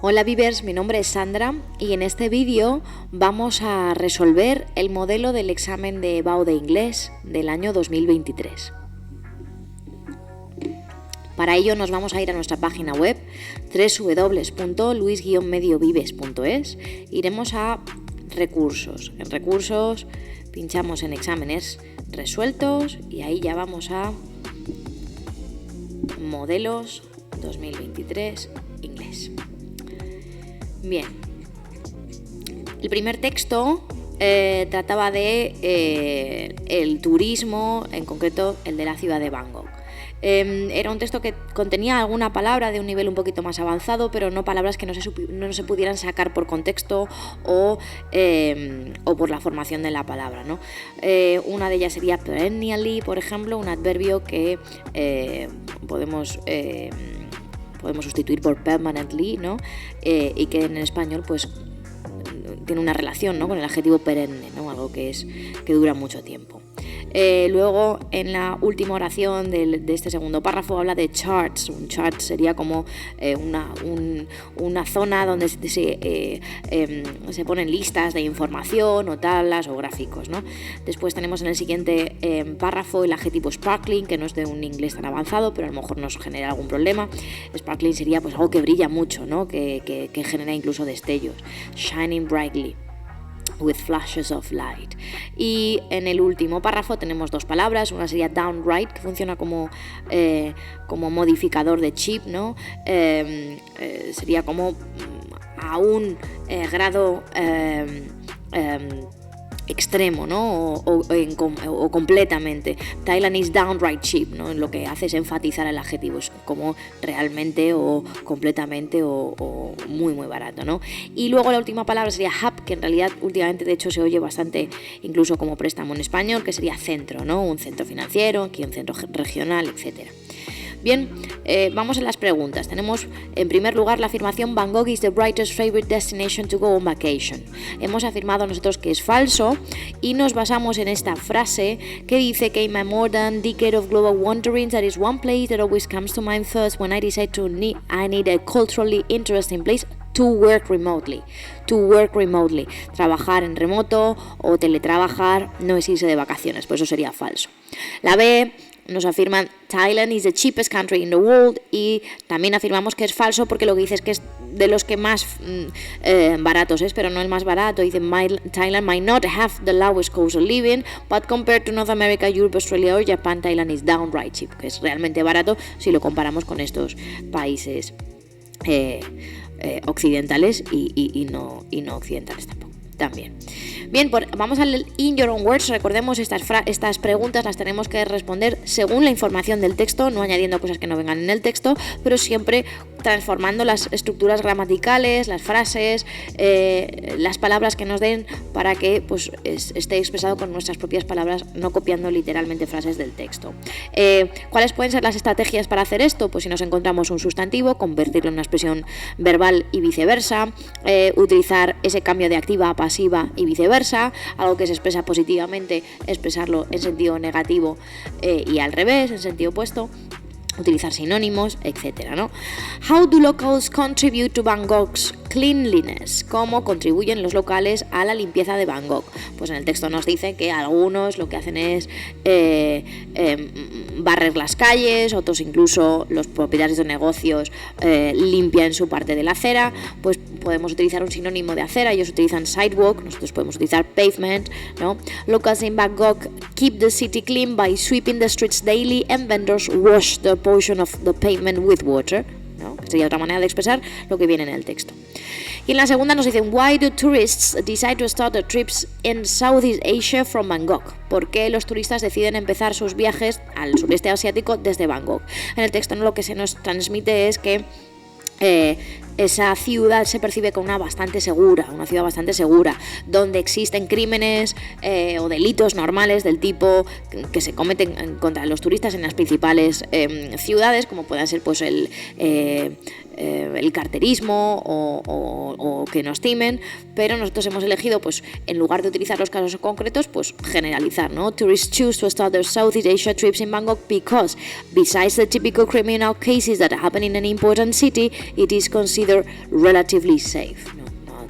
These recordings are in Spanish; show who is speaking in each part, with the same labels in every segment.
Speaker 1: Hola Vivers, mi nombre es Sandra y en este vídeo vamos a resolver el modelo del examen de BAU de inglés del año 2023. Para ello nos vamos a ir a nuestra página web www.luis-mediovives.es. Iremos a recursos. En recursos pinchamos en exámenes resueltos y ahí ya vamos a modelos 2023 inglés. Bien, el primer texto trataba de el turismo, en concreto el de la ciudad de Bangkok. Era un texto que contenía alguna palabra de un nivel un poquito más avanzado, pero no palabras que no se pudieran sacar por contexto o por la formación de la palabra, ¿no? Una de ellas sería perennially, por ejemplo, un adverbio que podemos sustituir por permanently, ¿no? Y que en español pues tiene una relación, ¿no?, con el adjetivo perenne, ¿no?, algo que dura mucho tiempo. Luego, en la última oración de este segundo párrafo habla de charts. Un chart sería como una zona donde se ponen listas de información o tablas o gráficos, ¿no? Después tenemos en el siguiente párrafo el adjetivo sparkling, que no es de un inglés tan avanzado, pero a lo mejor nos genera algún problema. Sparkling sería pues algo que brilla mucho, ¿no?, que genera incluso destellos. Shining brightly with flashes of light. Y en el último párrafo tenemos dos palabras. Una sería downright, que funciona como modificador de cheap, ¿no? Sería como a un grado extremo, ¿no? O completamente. Thailand is downright cheap, ¿no? Lo que hace es enfatizar el adjetivo, es como realmente o completamente o muy muy barato, ¿no? Y luego la última palabra sería hub, que en realidad últimamente de hecho se oye bastante incluso como préstamo en español, que sería centro, ¿no? Un centro financiero, aquí un centro regional, etcétera. Bien, vamos a las preguntas. Tenemos en primer lugar la afirmación Bangkok is the brightest favorite destination to go on vacation. Hemos afirmado nosotros que es falso y nos basamos en esta frase que dice que in my more than decade of global wanderings there is one place that always comes to mind first when I decide I need a culturally interesting place to work remotely. To work remotely. Trabajar en remoto o teletrabajar no es irse de vacaciones, por eso sería falso. La B nos afirman Thailand is the cheapest country in the world y también afirmamos que es falso porque lo que dice es que es de los que más baratos es, pero no el más barato. Dice Thailand might not have the lowest cost of living, but compared to North America, Europe, Australia or Japan, Thailand is downright cheap, que es realmente barato si lo comparamos con estos países occidentales y no occidentales también. Bien, vamos al In Your Own Words. Recordemos, estas preguntas las tenemos que responder según la información del texto, no añadiendo cosas que no vengan en el texto, pero siempre transformando las estructuras gramaticales, las frases, las palabras que nos den para que pues, esté expresado con nuestras propias palabras, no copiando literalmente frases del texto. ¿Cuáles pueden ser las estrategias para hacer esto? Pues si nos encontramos un sustantivo, convertirlo en una expresión verbal y viceversa, utilizar ese cambio de activa a pasiva y viceversa, algo que se expresa positivamente, expresarlo en sentido negativo y al revés, en sentido opuesto. Utilizar sinónimos, etcétera, ¿no? How do locals contribute to Bangkok's cleanliness? ¿Cómo contribuyen los locales a la limpieza de Bangkok? Pues en el texto nos dice que algunos lo que hacen es barrer las calles, otros incluso los propietarios de negocios limpian su parte de la acera. Pues podemos utilizar un sinónimo de acera, ellos utilizan sidewalk, nosotros podemos utilizar pavement, ¿no? Locals in Bangkok keep the city clean by sweeping the streets daily and vendors wash the portion of the pavement with water, ¿no? Que sería otra manera de expresar lo que viene en el texto. Y en la segunda nos dicen Why do tourists decide to start their trips in Southeast Asia from Bangkok? ¿Por qué los turistas deciden empezar sus viajes al sureste asiático desde Bangkok? En el texto lo que se nos transmite es que esa ciudad se percibe como una ciudad bastante segura, donde existen crímenes o delitos normales del tipo que se cometen contra los turistas en las principales ciudades, como puedan ser pues el carterismo o que nos timen, pero nosotros hemos elegido, pues en lugar de utilizar los casos concretos, pues generalizar, ¿no? Tourists choose to start their Southeast Asia trips in Bangkok because, besides the typical criminal cases that happen in an important city, it is considered considered relatively safe.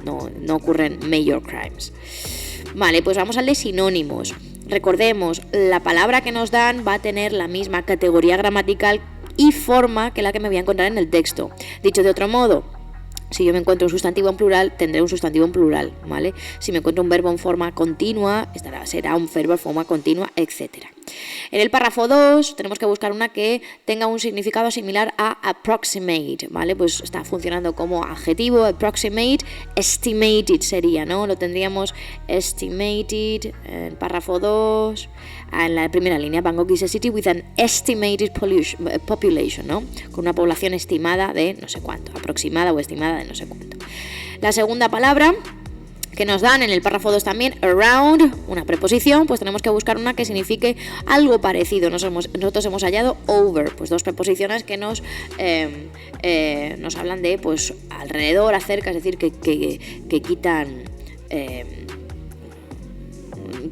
Speaker 1: No ocurren major crimes. Vale, pues vamos al de sinónimos. Recordemos, la palabra que nos dan va a tener la misma categoría gramatical y forma que la que me voy a encontrar en el texto. Dicho de otro modo, si yo me encuentro un sustantivo en plural, tendré un sustantivo en plural, ¿vale? Si me encuentro un verbo en forma continua, será un verbo en forma continua, etc. En el párrafo 2 tenemos que buscar una que tenga un significado similar a approximate, ¿vale? Pues está funcionando como adjetivo, approximate, estimated sería, ¿no? Lo tendríamos estimated en el párrafo 2, en la primera línea, Bangkok is a city with an estimated population, ¿no? Con una población estimada de no sé cuánto, aproximada o estimada de no sé cuánto. La segunda palabra que nos dan en el párrafo 2 también, around, una preposición, pues tenemos que buscar una que signifique algo parecido. Nosotros hemos hallado over, pues dos preposiciones que nos hablan de pues alrededor, acerca, es decir, que quitan,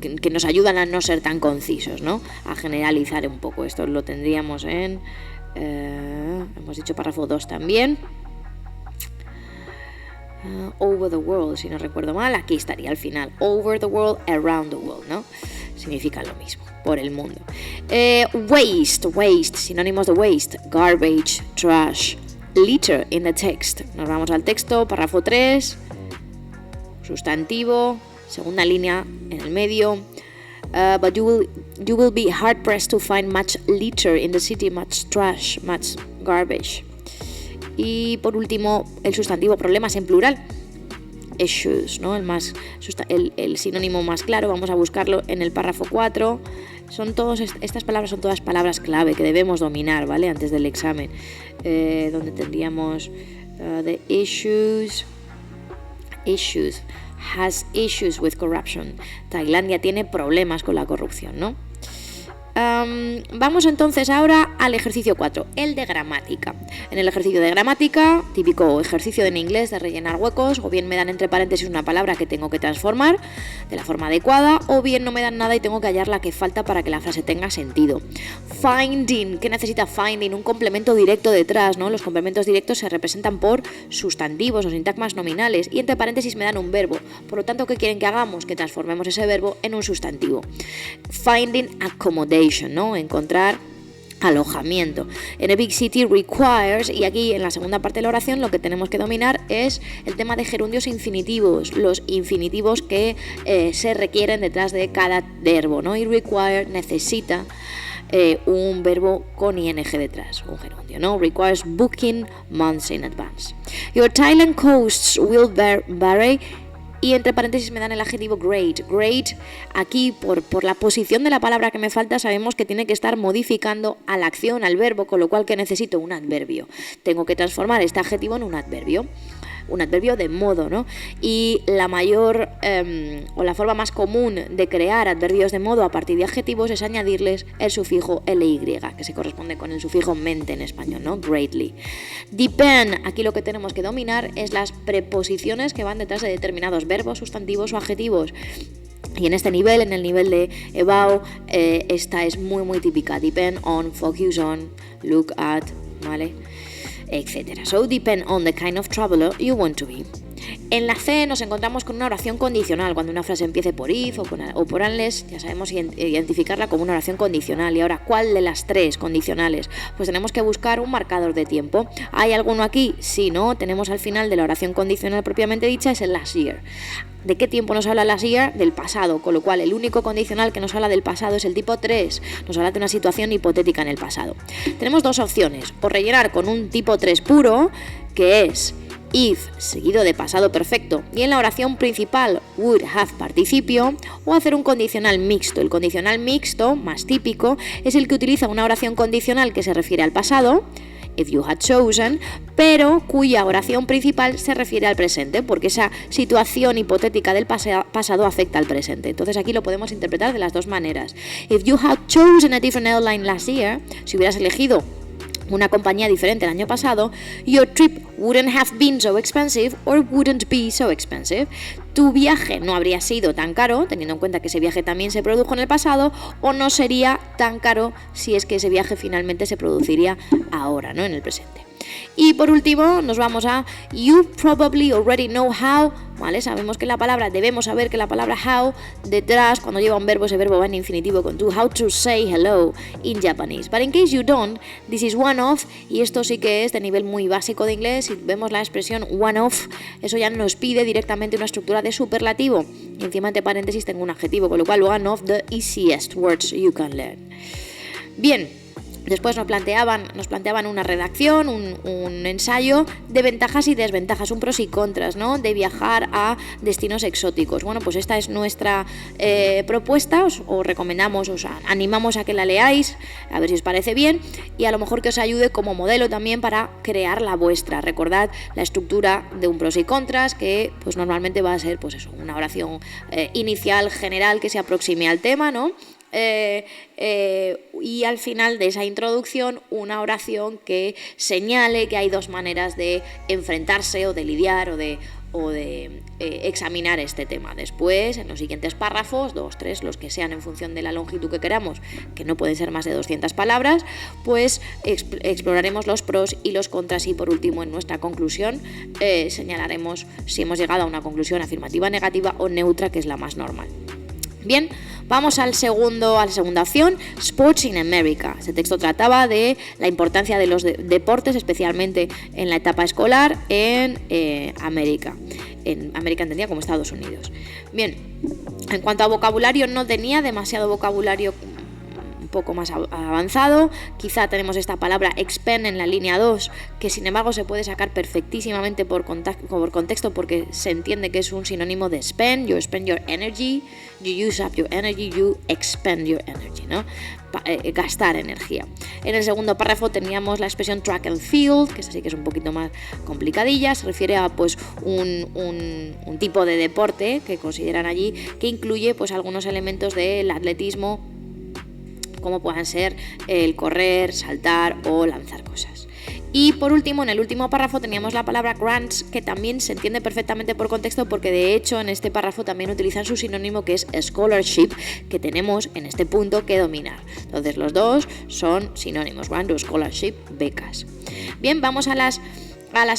Speaker 1: que nos ayudan a no ser tan concisos, ¿no? A generalizar un poco. Esto lo tendríamos en, hemos dicho párrafo 2 también. Over the world, si no recuerdo mal, aquí estaría al final. Over the world, around the world, ¿no? Significa lo mismo, por el mundo. Waste, sinónimos de waste. Garbage, trash, litter in the text. Nos vamos al texto, párrafo 3, sustantivo, segunda línea en el medio. But you will be hard pressed to find much litter in the city, much trash, much garbage. Y por último, el sustantivo problemas en plural. Issues, ¿no? El sinónimo más claro, vamos a buscarlo en el párrafo 4. Estas palabras son todas palabras clave que debemos dominar, ¿vale? Antes del examen. Donde tendríamos the issues. Has issues with corruption. Tailandia tiene problemas con la corrupción, ¿no? Vamos entonces ahora al ejercicio 4, el de gramática. En el ejercicio de gramática, típico ejercicio en inglés de rellenar huecos, o bien me dan entre paréntesis una palabra que tengo que transformar de la forma adecuada, o bien no me dan nada y tengo que hallar la que falta para que la frase tenga sentido. Finding, ¿qué necesita finding? Un complemento directo detrás, ¿no? Los complementos directos se representan por sustantivos o sintagmas nominales y entre paréntesis me dan un verbo. Por lo tanto, ¿qué quieren que hagamos? Que transformemos ese verbo en un sustantivo. Finding accommodation, ¿no? Encontrar alojamiento. En a big city requires, y aquí en la segunda parte de la oración lo que tenemos que dominar es el tema de gerundios infinitivos, los infinitivos que se requieren detrás de cada verbo, ¿no? Y require necesita un verbo con ing detrás, un gerundio, ¿no? Requires booking months in advance. Your Thailand coasts will vary. Y entre paréntesis me dan el adjetivo great. Great, aquí por la posición de la palabra que me falta, sabemos que tiene que estar modificando a la acción, al verbo, con lo cual que necesito un adverbio. Tengo que transformar este adjetivo en un adverbio de modo, ¿no? Y la mayor o la forma más común de crear adverbios de modo a partir de adjetivos es añadirles el sufijo ly, que se corresponde con el sufijo mente en español, ¿no? Greatly. Depend, aquí lo que tenemos que dominar es las preposiciones que van detrás de determinados verbos, sustantivos o adjetivos. Y en este nivel, en el nivel de about, esta es muy muy típica. Depend on, focus on, look at, ¿vale? Etcétera. So depend on the kind of traveler you want to be. En la C nos encontramos con una oración condicional. Cuando una frase empiece por if o por unless, ya sabemos identificarla como una oración condicional. Y ahora, ¿cuál de las tres condicionales? Pues tenemos que buscar un marcador de tiempo. ¿Hay alguno aquí? Sí, ¿no? Tenemos al final de la oración condicional propiamente dicha, es el last year. ¿De qué tiempo nos habla last year? Del pasado, con lo cual el único condicional que nos habla del pasado es el tipo 3, nos habla de una situación hipotética en el pasado. Tenemos dos opciones, o rellenar con un tipo 3 puro, que es if seguido de pasado perfecto y en la oración principal would have participio, o hacer un condicional mixto. El condicional mixto, más típico, es el que utiliza una oración condicional que se refiere al pasado, if you had chosen, pero cuya oración principal se refiere al presente, porque esa situación hipotética del pasado afecta al presente. Entonces aquí lo podemos interpretar de las dos maneras. If you had chosen a different airline last year, si hubieras elegido una compañía diferente el año pasado, your trip wouldn't have been so expensive or wouldn't be so expensive. Tu viaje no habría sido tan caro, teniendo en cuenta que ese viaje también se produjo en el pasado, o no sería tan caro si es que ese viaje finalmente se produciría ahora, ¿no? En el presente. Y por último nos vamos a you probably already know how, ¿vale? Debemos saber que la palabra how detrás, cuando lleva un verbo, ese verbo va en infinitivo con to, how to say hello in Japanese. But in case you don't, this is one of, y esto sí que es de nivel muy básico de inglés. Si vemos la expresión one of, eso ya nos pide directamente una estructura de superlativo. Y encima entre paréntesis tengo un adjetivo, con lo cual one of the easiest words you can learn. Bien. Después nos planteaban una redacción, un ensayo de ventajas y desventajas, un pros y contras, ¿no? De viajar a destinos exóticos. Bueno, pues esta es nuestra propuesta, os recomendamos, os animamos a que la leáis, a ver si os parece bien, y a lo mejor que os ayude como modelo también para crear la vuestra. Recordad la estructura de un pros y contras, que pues normalmente va a ser pues eso, una oración inicial general que se aproxime al tema, ¿no? Y al final de esa introducción una oración que señale que hay dos maneras de enfrentarse o de lidiar o de examinar este tema. Después, en los siguientes párrafos, 2, 3, los que sean en función de la longitud que queramos, que no pueden ser más de 200 palabras, pues exploraremos los pros y los contras, y por último en nuestra conclusión señalaremos si hemos llegado a una conclusión afirmativa, negativa o neutra, que es la más normal. Bien, vamos a la segunda opción, Sports in America. Este texto trataba de la importancia de los deportes, especialmente en la etapa escolar en América. En América entendida como Estados Unidos. Bien, en cuanto a vocabulario, no tenía demasiado vocabulario un poco más avanzado. Quizá tenemos esta palabra expend en la línea 2, que sin embargo se puede sacar perfectísimamente por contexto, porque se entiende que es un sinónimo de spend. You spend your energy, you use up your energy, you expend your energy, ¿no? Gastar energía. En el segundo párrafo teníamos la expresión track and field, que esta sí que es un poquito más complicadilla. Se refiere a pues un tipo de deporte que consideran allí, que incluye pues algunos elementos del atletismo, como puedan ser el correr, saltar o lanzar cosas. Y por último, en el último párrafo teníamos la palabra grants, que también se entiende perfectamente por contexto, porque de hecho en este párrafo también utilizan su sinónimo, que es scholarship, que tenemos en este punto que dominar. Entonces los dos son sinónimos, grant o scholarship, becas. Bien, vamos a las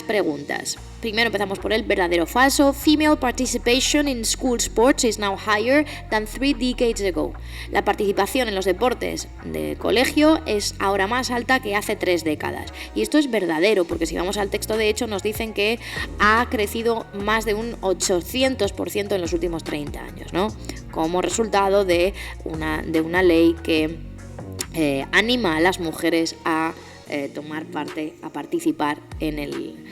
Speaker 1: preguntas. Primero empezamos por el verdadero o falso. Female participation in school sports is now higher than 3 decades ago. La participación en los deportes de colegio es ahora más alta que hace 3 décadas. Y esto es verdadero, porque si vamos al texto, de hecho nos dicen que ha crecido más de un 800% en los últimos 30 años, ¿no? Como resultado de una ley que anima a las mujeres a tomar parte, a participar en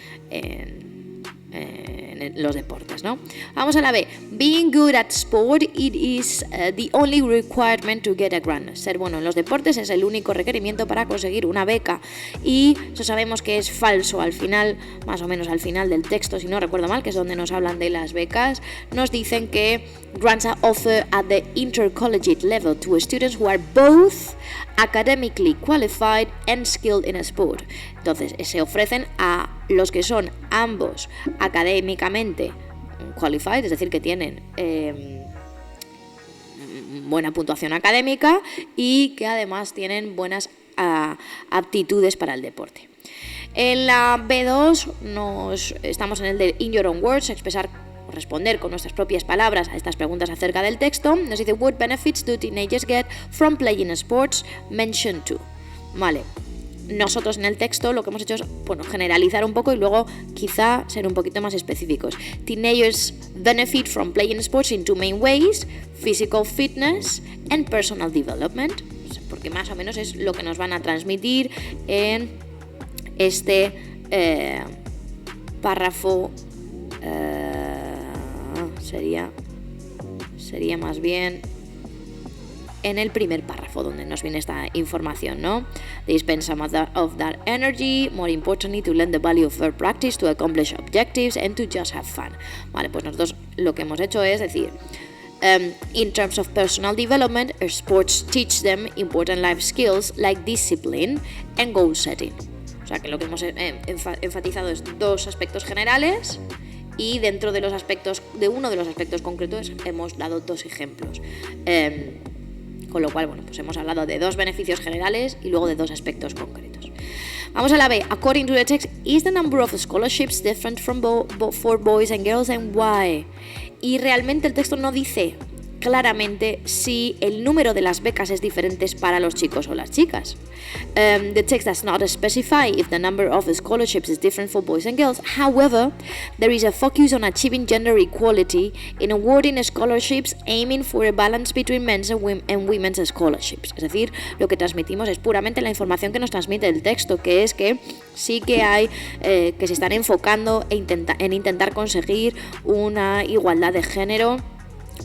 Speaker 1: los deportes, ¿no? Vamos a la B. Being good at sport, it is the only requirement to get a grant. Ser bueno en los deportes es el único requerimiento para conseguir una beca, y eso sabemos que es falso al final, más o menos al final del texto, si no recuerdo mal, que es donde nos hablan de las becas. Nos dicen que grants are offered at the intercollegiate level to students who are both academically qualified and skilled in a sport. Entonces se ofrecen a los que son ambos académicamente qualified, es decir, que tienen buena puntuación académica y que además tienen buenas aptitudes para el deporte. En la B2 estamos en el de in your own words, responder con nuestras propias palabras a estas preguntas acerca del texto. Nos dice, what benefits do teenagers get from playing sports? Mention two. Vale, nosotros en el texto lo que hemos hecho es generalizar un poco y luego quizá ser un poquito más específicos. Teenagers benefit from playing sports in 2 main ways: physical fitness and personal development, porque más o menos es lo que nos van a transmitir en este párrafo. Sería más bien en el primer párrafo donde nos viene esta información, ¿no? They spend some of that energy, more importantly, to learn the value of fair practice, to accomplish objectives and to just have fun. Vale, pues nosotros lo que hemos hecho es decir, in terms of personal development, sports teach them important life skills like discipline and goal setting. O sea que lo que hemos enfatizado es 2 aspectos generales, y dentro de uno de los aspectos concretos hemos dado 2 ejemplos. Con lo cual, pues hemos hablado de 2 beneficios generales y luego de 2 aspectos concretos. Vamos a la B. According to the text, is the number of scholarships different for boys and girls and why? Y realmente el texto no dice claramente si el número de las becas es diferente para los chicos o las chicas. The text does not specify if the number of scholarships is different for boys and girls. However, there is a focus on achieving gender equality in awarding scholarships aiming for a balance between men's and women's scholarships. Es decir, lo que transmitimos es puramente la información que nos transmite el texto, que es que sí que hay, que se están enfocando en intentar conseguir una igualdad de género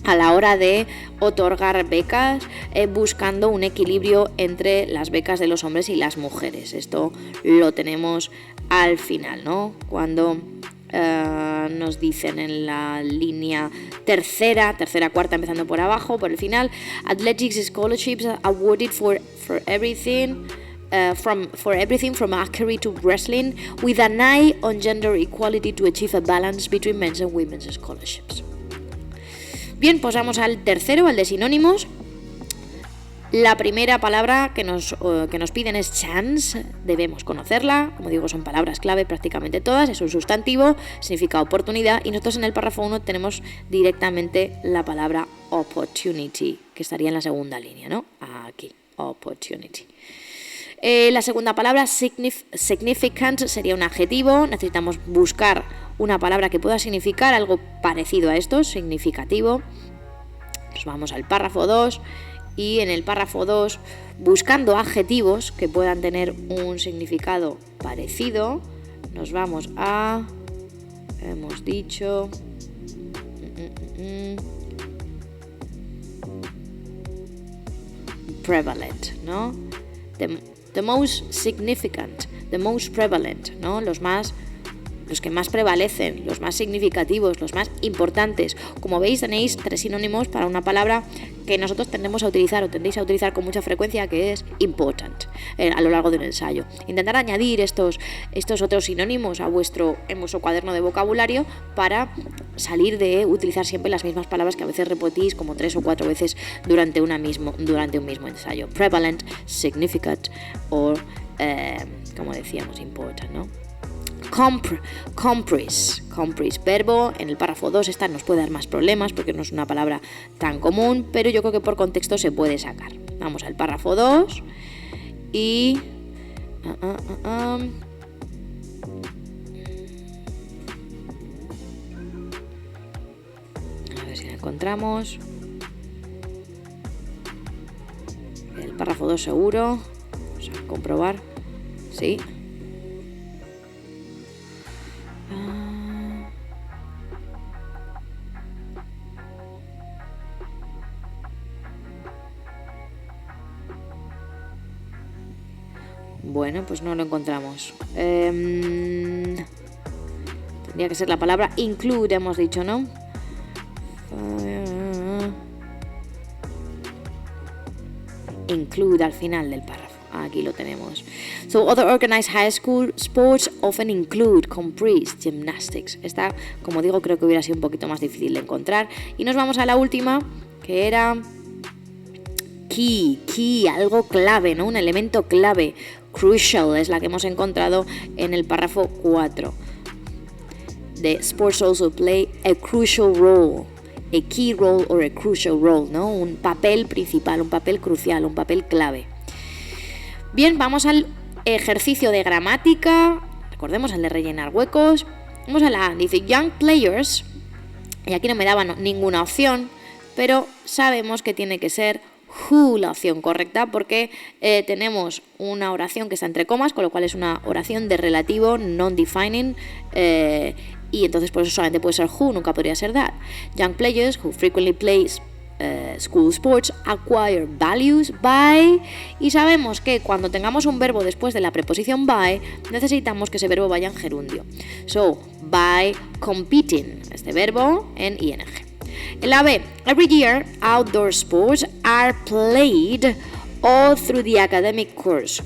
Speaker 1: a la hora de otorgar becas, buscando un equilibrio entre las becas de los hombres y las mujeres. Esto lo tenemos al final, ¿no? Cuando nos dicen en la línea tercera, cuarta, empezando por abajo, por el final, athletics scholarships awarded for everything. For everything from archery to wrestling, with an eye on gender equality to achieve a balance between men's and women's scholarships. Bien, pues vamos al tercero, al de sinónimos. La primera palabra que nos piden es chance, debemos conocerla, como digo son palabras clave prácticamente todas, es un sustantivo, significa oportunidad y nosotros en el párrafo 1 tenemos directamente la palabra opportunity, que estaría en la segunda línea, ¿no? Aquí, opportunity. La segunda palabra, significant, sería un adjetivo, necesitamos buscar una palabra que pueda significar algo parecido a esto, significativo. Nos vamos al párrafo 2 y en el párrafo 2, buscando adjetivos que puedan tener un significado parecido, nos vamos a, hemos dicho, prevalent, ¿no? The most significant, the most prevalent, ¿no? Los que más prevalecen, los más significativos, los más importantes. Como veis, tenéis 3 sinónimos para una palabra que nosotros tendremos a utilizar o tendréis a utilizar con mucha frecuencia, que es important, a lo largo de un ensayo. Intentar añadir estos otros sinónimos en vuestro cuaderno de vocabulario para salir de utilizar siempre las mismas palabras que a veces repetís como 3 o 4 veces durante un mismo ensayo. Prevalent, significant o, como decíamos, important, ¿no? Comprise, verbo, en el párrafo 2 esta nos puede dar más problemas porque no es una palabra tan común, pero yo creo que por contexto se puede sacar. Vamos al párrafo 2 y... A ver si la encontramos. El párrafo 2 seguro, vamos a comprobar, sí. Bueno, pues no lo encontramos. Tendría que ser la palabra include, hemos dicho, ¿no? Include al final del párrafo. Aquí lo tenemos. So, other organized high school sports often include comprise, gymnastics. Esta, como digo, creo que hubiera sido un poquito más difícil de encontrar. Y nos vamos a la última, que era key, algo clave, ¿no? Un elemento clave. Crucial es la que hemos encontrado en el párrafo 4. The sports also play a crucial role. A key role or a crucial role, ¿no? Un papel principal, un papel crucial, un papel clave. Bien, vamos al ejercicio de gramática. Recordemos el de rellenar huecos. Vamos a la, dice young players. Y aquí no me daban ninguna opción, pero sabemos que tiene que ser who la opción correcta porque tenemos una oración que está entre comas, con lo cual es una oración de relativo non-defining y entonces por eso solamente puede ser who, nunca podría ser that. Young players who frequently play school sports acquire values by, y sabemos que cuando tengamos un verbo después de la preposición by necesitamos que ese verbo vaya en gerundio. So, by competing, este verbo en ing. En la B, every year outdoor sports are played all through the academic course.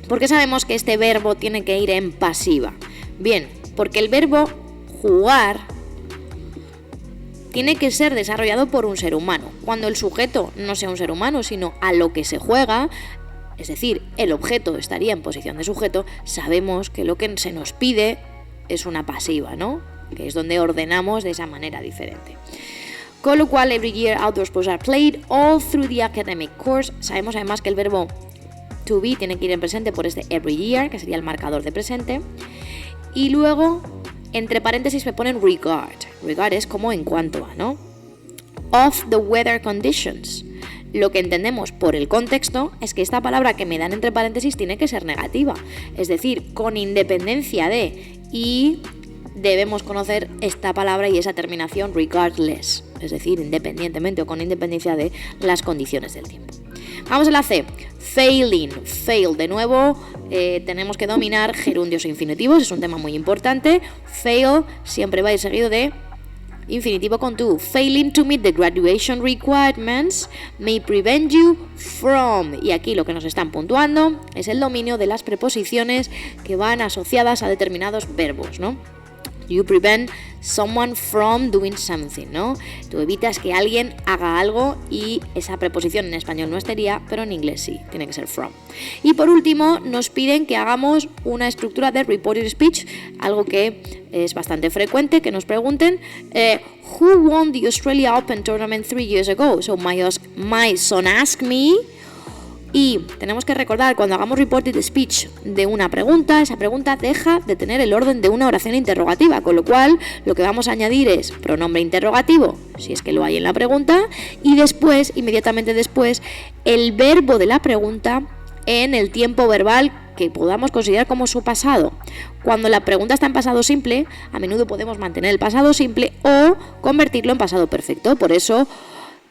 Speaker 1: ¿Por qué sabemos que este verbo tiene que ir en pasiva? Bien, porque el verbo jugar tiene que ser desarrollado por un ser humano. Cuando el sujeto no sea un ser humano, sino a lo que se juega, es decir, el objeto estaría en posición de sujeto, sabemos que lo que se nos pide es una pasiva, ¿no? Que es donde ordenamos de esa manera diferente. Con lo cual, every year outdoor sports are played all through the academic course. Sabemos además que el verbo to be tiene que ir en presente por este every year, que sería el marcador de presente. Y luego, entre paréntesis me ponen regard. Regard es como en cuanto a, ¿no? Of the weather conditions. Lo que entendemos por el contexto es que esta palabra que me dan entre paréntesis tiene que ser negativa. Es decir, con independencia de, y debemos conocer esta palabra y esa terminación regardless. Es decir, independientemente o con independencia de las condiciones del tiempo. Vamos a la C. Failing. Fail. De nuevo, tenemos que dominar gerundios e infinitivos. Es un tema muy importante. Fail siempre va a ir seguido de infinitivo con to. Failing to meet the graduation requirements may prevent you from. Y aquí lo que nos están puntuando es el dominio de las preposiciones que van asociadas a determinados verbos, ¿no? You prevent someone from doing something, ¿no? Tú evitas que alguien haga algo y esa preposición en español no estaría, pero en inglés sí, tiene que ser from. Y por último, nos piden que hagamos una estructura de reported speech, algo que es bastante frecuente, que nos pregunten who won the Australia Open Tournament 3 years ago? So my son asked me. Y tenemos que recordar, cuando hagamos reported speech de una pregunta, esa pregunta deja de tener el orden de una oración interrogativa, con lo cual lo que vamos a añadir es pronombre interrogativo, si es que lo hay en la pregunta, y después, inmediatamente después, el verbo de la pregunta en el tiempo verbal que podamos considerar como su pasado. Cuando la pregunta está en pasado simple, a menudo podemos mantener el pasado simple o convertirlo en pasado perfecto. Por eso,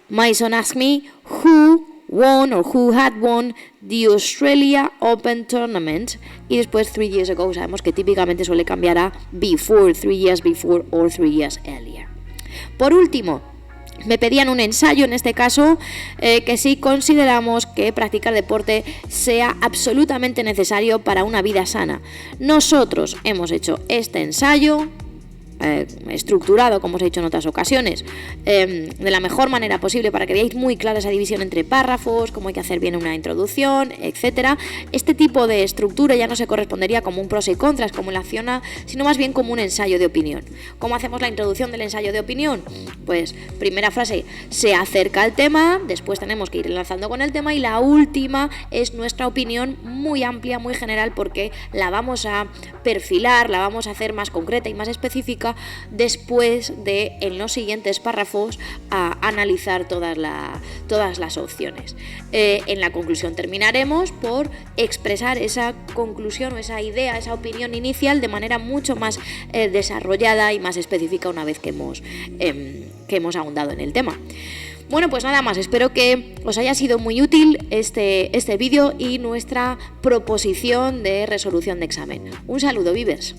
Speaker 1: my son asked me who won or who had won the Australia Open Tournament, y después 3 years ago sabemos que típicamente suele cambiar a before, 3 years before or 3 years earlier. Por último, me pedían un ensayo, en este caso, que si consideramos que practicar deporte sea absolutamente necesario para una vida sana. Nosotros hemos hecho este ensayo estructurado, como os he dicho en otras ocasiones, de la mejor manera posible para que veáis muy clara esa división entre párrafos, cómo hay que hacer bien una introducción, etcétera. Este tipo de estructura ya no se correspondería como un pros y contras, como en la acción A, sino más bien como un ensayo de opinión. ¿Cómo hacemos la introducción del ensayo de opinión? Pues primera frase, se acerca al tema, después tenemos que ir enlazando con el tema y la última es nuestra opinión muy amplia, muy general, porque la vamos a perfilar, la vamos a hacer más concreta y más específica después de, en los siguientes párrafos, a analizar todas las opciones. En la conclusión terminaremos por expresar esa conclusión o esa idea, esa opinión inicial de manera mucho más desarrollada y más específica una vez que hemos ahondado en el tema. Bueno, pues nada más, espero que os haya sido muy útil este vídeo y nuestra proposición de resolución de examen. Un saludo, Vivers.